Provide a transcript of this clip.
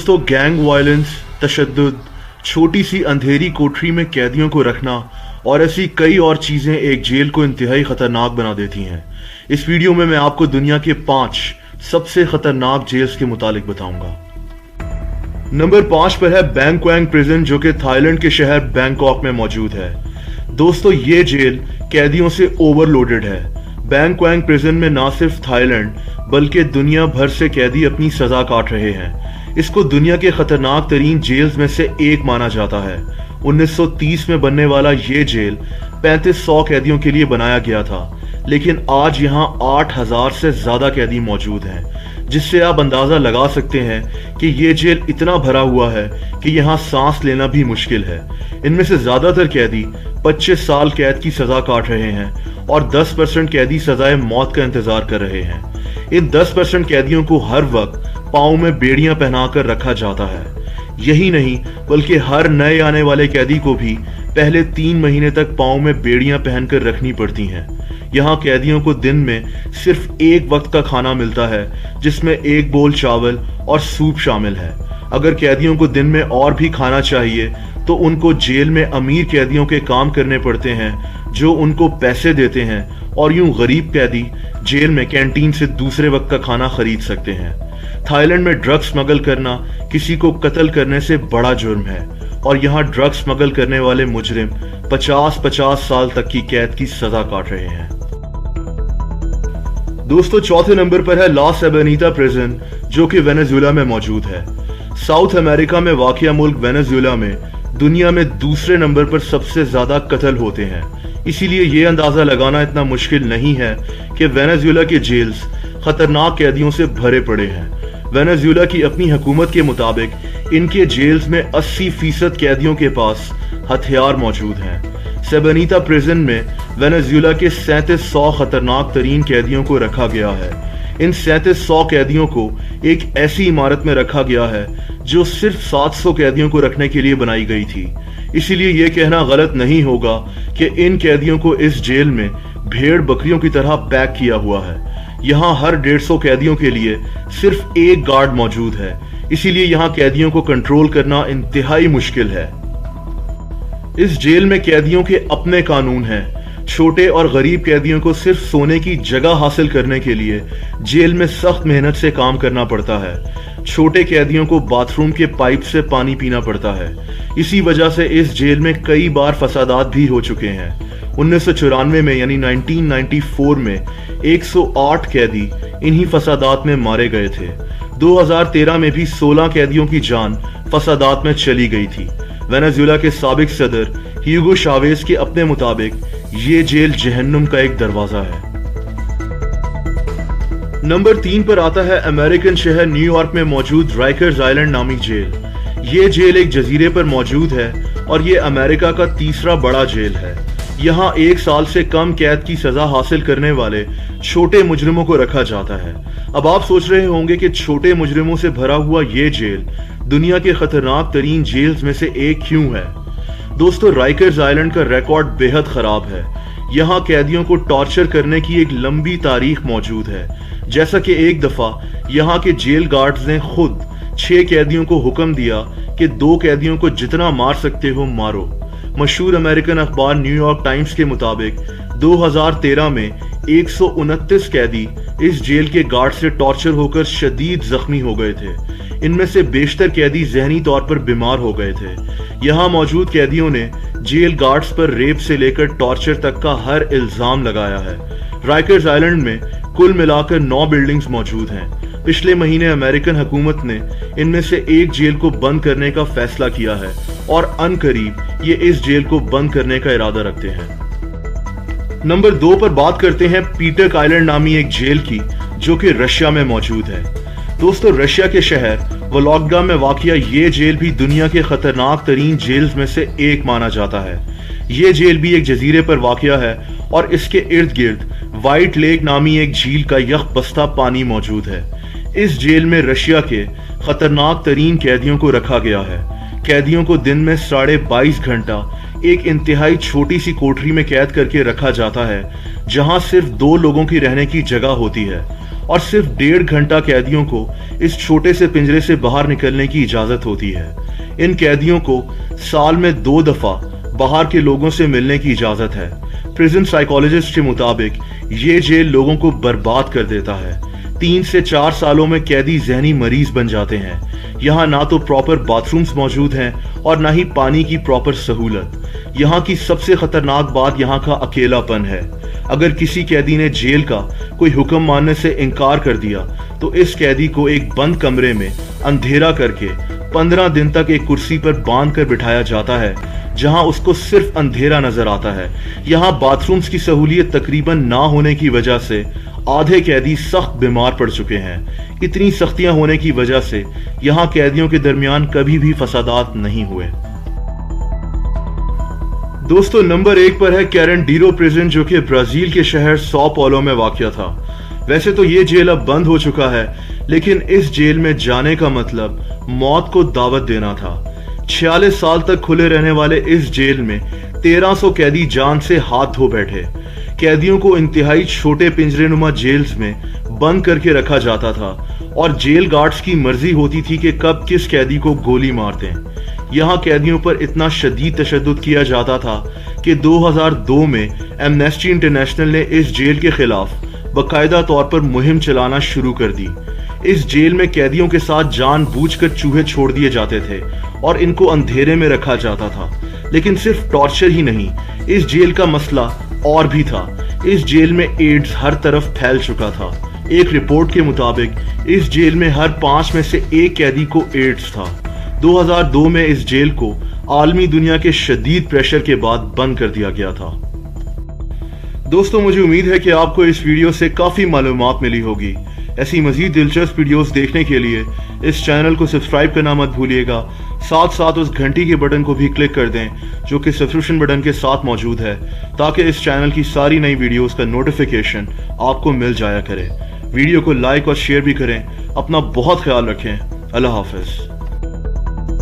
दोस्तों, gang violence, तशद्दुद, छोटी सी अंधेरी कोठरी में कैदियों को रखना और ऐसी कई और चीजें एक जेल को इंतहाई खतरनाक बना देती हैं। इस वीडियो में मैं आपको दुनिया के 5 सबसे खतरनाक जेल्स के मुतालिक बताऊंगा। नंबर 5 पर है बैंक्वेंग प्रिजन, जो कि थाईलैंड के शहर बैंकॉक में मौजूद है। दोस्तों, ये जेल कैदियों से ओवरलोडेड है। बैंक्वेंग प्रिजन में ना सिर्फ थाईलैंड बल्कि दुनिया भर से कैदी अपनी सजा काट रहे हैं। इसको दुनिया के खतरनाक तरीन जेल्स में से एक माना जाता है। 1930 में बनने वाला ये जेल 3500 कैदियों के लिए बनाया गया था, लेकिन आज यहाँ 8000 से ज्यादा कैदी मौजूद हैं, जिससे आप अंदाजा लगा सकते हैं कि ये जेल इतना भरा हुआ है कि यहाँ सांस लेना भी मुश्किल है। इनमें से ज्यादातर कैदी 25 साल कैद की सजा काट रहे हैं और 10% कैदी सजाए मौत का इंतजार कर रहे हैं। इन 10% कैदियों को हर वक्त पाँव में बेड़ियां पहनाकर रखा जाता है। यही नहीं बल्कि हर नए आने वाले कैदी को भी पहले 3 महीने तक पाँव में बेड़ियां पहनकर रखनी पड़ती हैं। यहाँ कैदियों को दिन में सिर्फ एक वक्त का खाना मिलता है, जिसमें 1 बोल चावल और सूप शामिल है। अगर कैदियों को दिन में और भी खाना चाहिए तो उनको जेल में अमीर कैदियों के काम करने पड़ते हैं, जो उनको पैसे देते हैं, और यूं गरीब कैदी जेल में कैंटीन से दूसरे वक्त का खाना खरीद सकते हैं। थाईलैंड में ड्रग्स स्मगल करना किसी को कत्ल करने से बड़ा जुर्म है, और यहाँ ड्रग्स स्मगल करने वाले मुजरिम 50-50 साल तक की कैद की सजा काट रहे हैं। दोस्तों, चौथे नंबर पर है ला सेबेनिता प्रिजन, जो कि वेनेजुएला में मौजूद है। साउथ अमेरिका में वाक़िया मुल्क वेनेजुएला में दुनिया में दूसरे नंबर पर सबसे ज्यादा कत्ल होते हैं। इसीलिए ये अंदाजा लगाना इतना मुश्किल नहीं है कि वेनेजुएला के जेल्स खतरनाक कैदियों से भरे पड़े हैं। वेनेजुएला की अपनी हुकूमत के मुताबिक इनके जेल्स में 80% कैदियों के पास हथियार मौजूद हैं। सेबेनिता प्रिजन में वेनेजुएला के 3700 खतरनाक तरीन कैदियों को रखा गया है। इन 3700 कैदियों को एक ऐसी इमारत में रखा गया है जो सिर्फ 700 कैदियों को रखने के लिए बनाई गई थी। इसीलिए यह कहना गलत नहीं होगा कि इन कैदियों को इस जेल में भेड़ बकरियों की तरह पैक किया हुआ है। यहाँ हर 150 कैदियों के लिए सिर्फ एक गार्ड मौजूद है, इसीलिए यहाँ कैदियों को कंट्रोल करना इंतहाई मुश्किल है। इस जेल में कैदियों के अपने कानून हैं। छोटे और गरीब कैदियों को सिर्फ सोने की जगह हासिल करने के लिए जेल में सख्त मेहनत से काम करना पड़ता है। छोटे कैदियों को बाथरूम के पाइप से पानी पीना पड़ता है। इसी वजह से इस जेल में कई बार फसादात भी हो चुके हैं। 1994 में यानी 1994 में 108 कैदी इन्हीं फसादात में मारे गए थे। 2013 में भी 16 कैदियों की जान फसादात में चली गई थी। वेनेजुएला के साबिक सदर ह्यूगो चावेज के अपने मुताबिक ये जेल जहन्नुम का एक दरवाजा है। नंबर 3 पर आता है अमेरिकन शहर न्यूयॉर्क में मौजूद राइकर्स आइलैंड नामी जेल। ये जेल एक जजीरे पर मौजूद है और ये अमेरिका का तीसरा बड़ा जेल है। यहाँ 1 साल से कम कैद की सजा हासिल करने वाले छोटे मुजरिमों को रखा जाता है। अब आप सोच रहे होंगे कि छोटे मुजरिमों से भरा हुआ ये जेल दुनिया के खतरनाक तरीन जेल्स में से एक क्यों है? दोस्तों, राइकर्स आइलैंड का रिकॉर्ड बेहद खराब है। यहाँ कैदियों को टॉर्चर करने की एक लंबी तारीख मौजूद है। जैसा कि एक दफा यहाँ के जेल गार्ड्स ने खुद 6 कैदियों को हुक्म दिया कि 2 कैदियों को जितना मार सकते हो मारो। मशहूर अमेरिकन अखबार न्यूयॉर्क टाइम्स के मुताबिक 2013 में 129 कैदी इस जेल के गार्ड से टॉर्चर होकर शदीद जख्मी हो गए थे। इनमें से बेशतर कैदी जहनी तौर पर बीमार हो गए थे। यहाँ मौजूद कैदियों ने जेल गार्ड्स पर रेप से लेकर टॉर्चर तक का हर इल्जाम लगाया है। राइकर्स आइलैंड में कुल मिलाकर 9 बिल्डिंग्स मौजूद हैं। पिछले महीने अमेरिकन हुकूमत ने इनमें से एक जेल को बंद करने का फैसला किया है और अनकरीब ये इस जेल को बंद करने का इरादा रखते हैं। नंबर 2 पर बात करते हैं पीटर्क आइलैंड नामी एक जेल की, जो कि रशिया में मौजूद है। दोस्तों, रशिया के शहर वोलोग्डा में वाक़िया ये जेल भी दुनिया के खतरनाक तरीन जेल्स में से एक माना जाता है। ये जेल भी एक जजीरे पर वाक़िया है और इसके इर्द गिर्द व्हाइट लेक नामी एक झील का यख बस्ता पानी मौजूद है। इस जेल में रशिया के खतरनाक तरीन कैदियों को रखा गया है। कैदियों को दिन में 22.5 घंटा एक इंतहाई छोटी सी कोठरी में कैद करके रखा जाता है, जहां सिर्फ 2 लोगों की रहने की जगह होती है और सिर्फ 1.5 घंटा कैदियों को इस छोटे से पिंजरे से बाहर निकलने की इजाजत होती है। इन कैदियों को साल में 2 दफा बाहर के लोगों से मिलने की इजाजत है। प्रिजन साइकोलॉजिस्ट के मुताबिक ये जेल लोगों को बर्बाद कर देता है। 3 से 4 सालों में कैदी जहनी मरीज बन जाते हैं। यहाँ ना तो प्रॉपर बाथरूम्स मौजूद हैं और ना ही पानी की प्रॉपर सहूलत। यहाँ की सबसे खतरनाक बात यहाँ का अकेलापन है। अगर किसी कैदी ने जेल का कोई हुक्म मानने से इनकार कर दिया तो इस कैदी को एक बंद कमरे में अंधेरा करके 15 दिन तक एक कुर्सी पर बांध कर बिठाया जाता है, जहां उसको सिर्फ अंधेरा नजर आता है। यहाँ बाथरूम्स की सहूलियत तकरीबन ना होने की वजह से आधे कैदी सख्त बीमार पड़ चुके हैं। इतनी सख्तियां होने की वजह से यहाँ कैदियों के दरमियान कभी भी फसादात नहीं हुए। दोस्तों, नंबर 1 पर है कैरेंडीरो प्रिजन, जो कि ब्राजील के शहर सौ पौलो में वाक़या था। वैसे तो ये जेल अब बंद हो चुका है, लेकिन इस जेल में जाने का मतलब मौत को दावत देना था। 46 साल तक खुले रहने वाले इस जेल में 1300 कैदी जान से हाथ धो बैठे। कैदियों को इंतहाई छोटे पिंजरेनुमा जेल्स में बंद करके रखा जाता था और जेल गार्ड्स की मर्जी होती थी कि कब किस कैदी को गोली मार दें। यहाँ कैदियों पर इतना शदीद तशद्दुद किया जाता था कि 2002 में एमनेस्टी इंटरनेशनल ने इस जेल के खिलाफ बाकायदा तौर पर मुहिम चलाना शुरू कर दी। इस जेल में कैदियों के साथ जानबूझकर चूहे छोड़ दिए जाते थे और इनको अंधेरे में रखा जाता था। लेकिन सिर्फ टॉर्चर ही नहीं, इस जेल का मसला और भी था। इस जेल में एड्स हर तरफ फैल चुका था। एक रिपोर्ट के मुताबिक इस जेल में हर 5 में से 1 कैदी को एड्स था। 2002 में इस जेल को आलमी दुनिया के शदीद प्रेशर के बाद बंद कर दिया गया था। दोस्तों, मुझे उम्मीद है कि आपको इस वीडियो से काफ़ी मालूमात मिली होगी। ऐसी मज़ीद दिलचस्प वीडियोस देखने के लिए इस चैनल को सब्सक्राइब करना मत भूलिएगा। साथ साथ उस घंटी के बटन को भी क्लिक कर दें जो कि सब्सक्रिप्शन बटन के साथ मौजूद है, ताकि इस चैनल की सारी नई वीडियोस का नोटिफिकेशन आपको मिल जाया करे। वीडियो को लाइक और शेयर भी करें। अपना बहुत ख्याल रखें। अल्लाह हाफ़िज़।